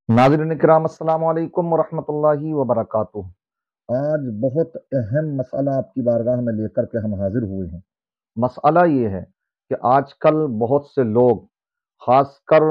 नाज़रीन इकराम अस्सलाम वालेकुम वरहमतुल्लाहि वबरकातुह। आज बहुत अहम मसला आपकी बारगाह में लेकर के हम हाजिर हुए हैं। मसला ये है कि आजकल बहुत से लोग खासकर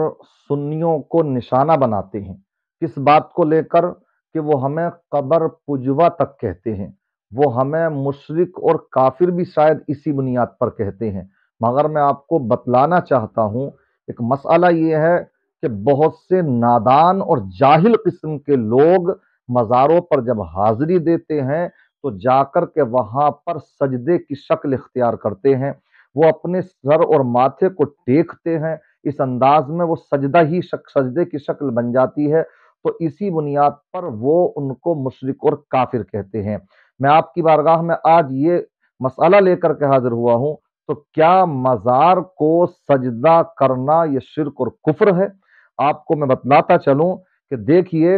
सुन्नियों को निशाना बनाते हैं। किस बात को लेकर कि वो हमें कब्र पुजवा तक कहते हैं, वो हमें मुशरिक और काफिर भी शायद इसी बुनियाद पर कहते हैं। मगर मैं आपको बतलाना चाहता हूँ, एक मसला ये है कि बहुत से नादान और जाहिल किस्म के लोग मज़ारों पर जब हाजिरी देते हैं तो जाकर के वहाँ पर सजदे की शक्ल इख्तियार करते हैं। वो अपने सर और माथे को टेकते हैं, इस अंदाज में वो सजदे की शक्ल बन जाती है। तो इसी बुनियाद पर वो उनको मुशरिक और काफिर कहते हैं। मैं आपकी बारगाह में आज ये मसला लेकर के हाजिर हुआ हूँ, तो क्या मज़ार को सजदा करना ये शिर्क और कुफ्र है? आपको मैं बतलाता चलूं कि देखिए,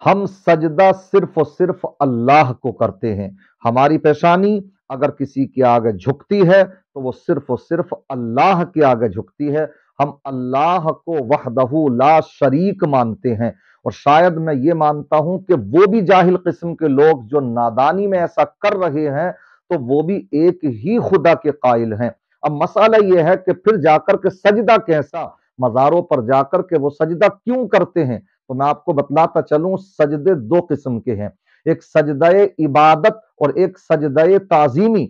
हम सजदा सिर्फ और सिर्फ अल्लाह को करते हैं। हमारी पेशानी अगर किसी के आगे झुकती है तो वो सिर्फ और सिर्फ अल्लाह के आगे झुकती है। हम अल्लाह को वहदहू ला शरीक मानते हैं। और शायद मैं ये मानता हूं कि वो भी जाहिल किस्म के लोग जो नादानी में ऐसा कर रहे हैं तो वो भी एक ही खुदा के कायल हैं। अब मसाला ये है कि फिर जाकर के सजदा कैसा, मज़ारों पर जाकर के वो सजदा क्यों करते हैं? तो मैं आपको बतलाता चलूं, सजदे दो किस्म के हैं, एक सजदे इबादत और एक सजदे ताजीमी।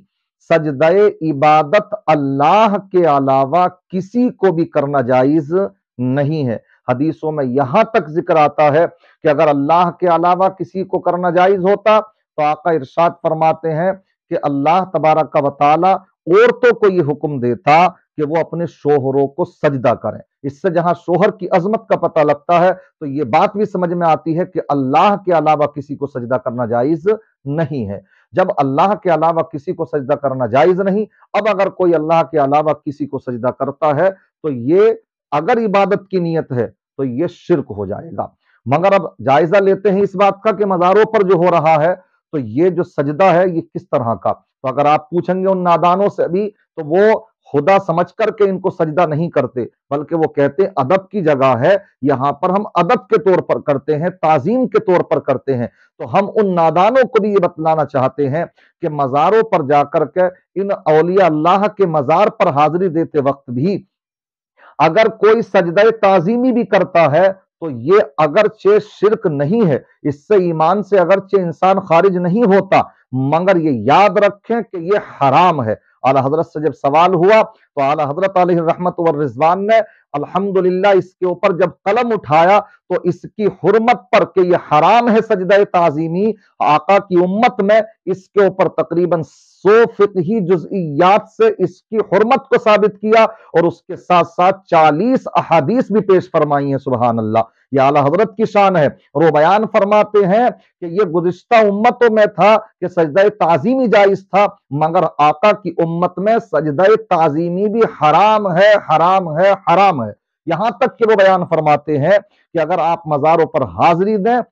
सजदे इबादत अल्लाह के अलावा किसी को भी करना जायज नहीं है। हदीसों में यहां तक जिक्र आता है कि अगर अल्लाह के अलावा किसी को करना जायज होता तो आका इरशाद फरमाते हैं कि अल्लाह तबारक व तआला औरतों को यह हुक्म देता कि वो अपने शोहरों को सजदा करें। इससे जहां शोहर की अजमत का पता लगता है तो ये बात भी समझ में आती है कि अल्लाह के अलावा किसी को सजदा करना जायज नहीं है। जब अल्लाह के अलावा किसी को सजदा करना जायज नहीं, अब अगर कोई अल्लाह के अलावा किसी को सजदा करता है तो ये अगर इबादत की नीयत है तो ये शिर्क हो जाएगा। मगर अब जायजा लेते हैं इस बात का कि मज़ारों पर जो हो रहा है तो ये जो सजदा है ये किस तरह का। तो अगर आप पूछेंगे उन नादानों से भी तो वो खुदा समझ करके इनको सजदा नहीं करते, बल्कि वो कहते अदब की जगह है, यहां पर हम अदब के तौर पर करते हैं, ताजीम के तौर पर करते हैं। तो हम उन नादानों को भी ये बतलाना चाहते हैं कि मज़ारों पर जाकर के इन औलिया अल्लाह के मज़ार पर हाजिरी देते वक्त भी अगर कोई सजदा ताजीमी भी करता है तो ये अगरचे शिर्क नहीं है, इससे ईमान से अगरचे इंसान खारिज नहीं होता, मगर ये याद रखें कि ये हराम है। आला हजरत से जब सवाल हुआ तो आला हजरत अलैहि रहमत व रिजवान ने अल्हम्दुलिल्लाह इसके ऊपर जब कलम उठाया तो इसकी हुर्मत पर कि ये हराम है सजदा ताजीमी, आका की उम्मत में इसके ऊपर तकरीबन 100 फिक़ही जुज़इयात से इसकी हुर्मत को साबित किया और उसके साथ साथ 40 अहादीस भी पेश फरमाई हैं। सुभान अल्लाह, ये आला हजरत की शान है। और वो बयान फरमाते हैं कि ये गुज़िश्ता उम्मतों में था कि सजदा ताजीमी जायज था, मगर आका की उम्मत में सजदा ताजीमी भी हराम है, हराम है, हराम है। यहां तक कि वो बयान फरमाते हैं कि अगर आप मज़ारों पर हाजिरी दें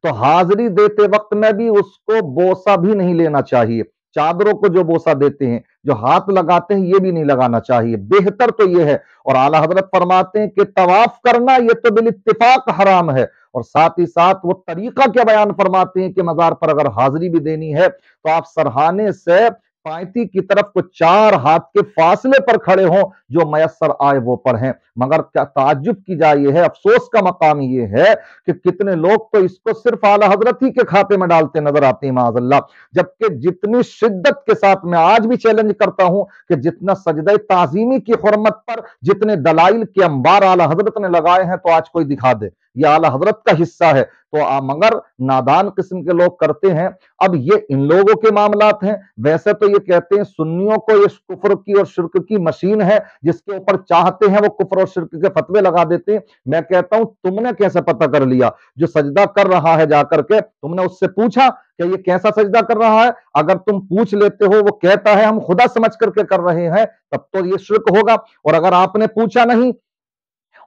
तो हाजिरी देते वक्त में भी उसको बोसा भी नहीं लेना चाहिए। चादरों को जो बोसा देते हैं, जो हाथ लगाते हैं, ये भी नहीं लगाना चाहिए। बेहतर तो ये है। और आला हजरत फरमाते हैं कि तवाफ करना ये तो बिल इत्तिफाक हराम है। और साथ ही साथ वो तरीका क्या बयान फरमाते हैं कि मजार पर अगर हाजिरी भी देनी है तो आप सरहाने से पायती की तरफ को 4 हाथ के फासले पर खड़े हों, जो मयसर आए वो पढ़ें। मगर क्या ताज्जुब की जाए ये है, अफसोस का मकाम ये है कि कितने लोग तो इसको सिर्फ आला हजरत ही के खाते में डालते नजर आते हैं माज़अल्लाह। जबकि जितनी शिद्दत के साथ मैं आज भी चैलेंज करता हूं कि जितना सजदा ताजीमी की हुर्मत पर जितने दलाइल के अंबार आला हजरत ने लगाए हैं, तो आज कोई दिखा दे, ये आला हजरत का हिस्सा है। तो मगर नादान किस्म के लोग करते हैं। अब ये इन लोगों के मामलात हैं। वैसे तो ये कहते हैं सुन्नियों को ये कुफ्र की और शिर्क की मशीन है, जिसके ऊपर चाहते हैं वो कुफ्र और शिर्क के फतवे लगा देते हैं। मैं कहता हूं तुमने कैसे पता कर लिया? जो सजदा कर रहा है जाकर के तुमने उससे पूछा कि ये कैसा सजदा कर रहा है? अगर तुम पूछ लेते हो वो कहता है हम खुदा समझ करके कर रहे हैं, तब तो ये शिर्क होगा। और अगर आपने पूछा नहीं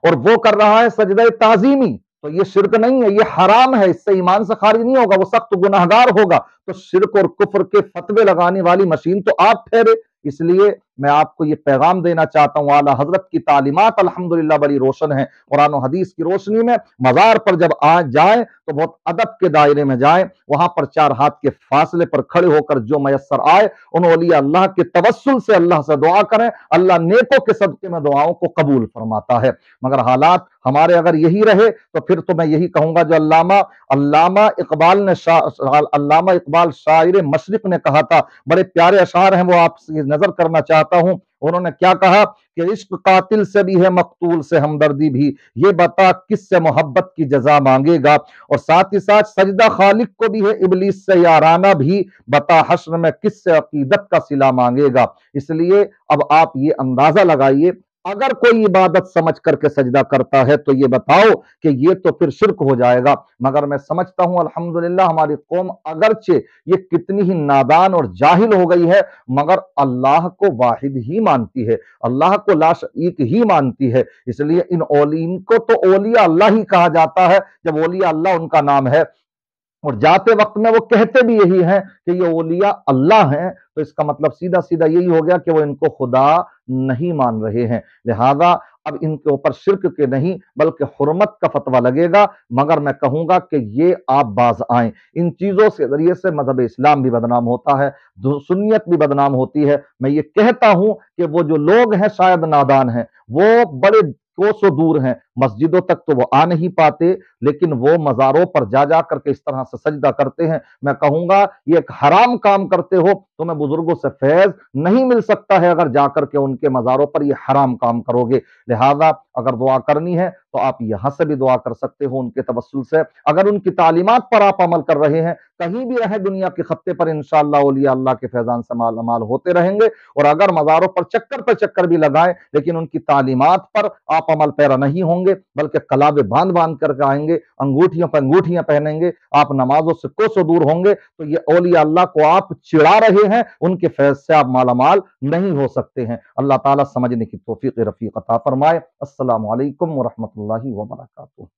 और वो कर रहा है सजदा ताजीमी, तो ये शिर्क नहीं है, ये हराम है, इससे ईमान से खारिज नहीं होगा, वो सख्त गुनाहगार होगा। तो शिर्क और कुफ्र के फतवे लगाने वाली मशीन तो आप ठहरे। इसलिए मैं आपको ये पैगाम देना चाहता हूँ, आला हजरत की तालीमात अल्हम्दुलिल्लाह बड़ी रोशन है। कुरान और हदीस की रोशनी में मज़ार पर जब आ जाए तो बहुत अदब के दायरे में जाए, वहां पर 4 हाथ के फासले पर खड़े होकर जो मयसर आए उन औलिया अल्लाह के तवस्सुल से अल्लाह से दुआ करें। अल्लाह नेकों के सदके में दुआओं को कबूल फरमाता है। मगर हालात हमारे अगर यही रहे तो फिर तो मैं यही कहूंगा जो अल्लामा अल्लामा इकबाल ने अल्लामा इकबाल शायर मशरिक ने कहा था, बड़े प्यारे अशार हैं, वो आपसे नजर करना चाहता हूं। उन्होंने क्या कहा कि इश्क कातिल से भी है, मकतूल से हमदर्दी भी, ये बता किससे मोहब्बत की जजा मांगेगा। और साथ ही साथ सजदा खालिक को भी है, इबलीस से याराना भी, बता हश्र में किससे अकीदत का सिला मांगेगा। इसलिए अब आप ये अंदाजा लगाइए, अगर कोई इबादत समझ करके सजदा करता है तो ये बताओ कि ये तो फिर शिर्क हो जाएगा। मगर मैं समझता हूं अल्हम्दुलिल्लाह हमारी कौम अगरचे ये कितनी ही नादान और जाहिल हो गई है, मगर अल्लाह को वाहिद ही मानती है, अल्लाह को ला शरीक ही मानती है। इसलिए इन औलियन को तो औलिया अल्लाह ही कहा जाता है, जब औलिया अल्लाह उनका नाम है। और जाते वक्त में वो कहते भी यही हैं कि ये औलिया अल्लाह हैं, तो इसका मतलब सीधा सीधा यही हो गया कि वो इनको खुदा नहीं मान रहे हैं। लिहाजा अब इनके ऊपर शिर्क के नहीं बल्कि हुर्मत का फतवा लगेगा। मगर मैं कहूंगा कि ये आप बाज आए, इन चीजों के जरिए से मजहब इस्लाम भी बदनाम होता है, सुन्नियत भी बदनाम होती है। मैं ये कहता हूं कि वो जो लोग हैं शायद नादान हैं, वो बड़े कोसों दूर हैं, मस्जिदों तक तो वो आ नहीं पाते, लेकिन वो मज़ारों पर जा जा करके इस तरह से सजदा करते हैं। मैं कहूंगा ये एक हराम काम करते हो, तुम्हें बुजुर्गों से फैज नहीं मिल सकता है अगर जाकर के उनके मज़ारों पर ये हराम काम करोगे। लिहाजा अगर दुआ करनी है तो आप यहां से भी दुआ कर सकते हो उनके तवस्सुल से। अगर उनकी तालीमात पर आप अमल कर रहे हैं, कहीं भी रहे दुनिया के खत्ते पर, इंशाअल्लाह औलिया अल्लाह के फैजान से माल होते रहेंगे। और अगर मज़ारों पर चक्कर भी लगाएं लेकिन उनकी तालीमात पर आप अमल पैरा नहीं होंगे, बल्कि कलाबे बांध बांध कर आएंगे, अंगूठियों पर अंगूठियां पहनेंगे, आप नमाजों से कोसों दूर होंगे, तो ये औलिया अल्लाह को आप चिढ़ा रहे हैं, उनके फैज से आप मालामाल नहीं हो सकते हैं। अल्लाह ताला समझने की तौफीक रफीक अता फरमाए। अस्सलामु अलैकुम व रहमतुल्लाहि व बरकातुहू।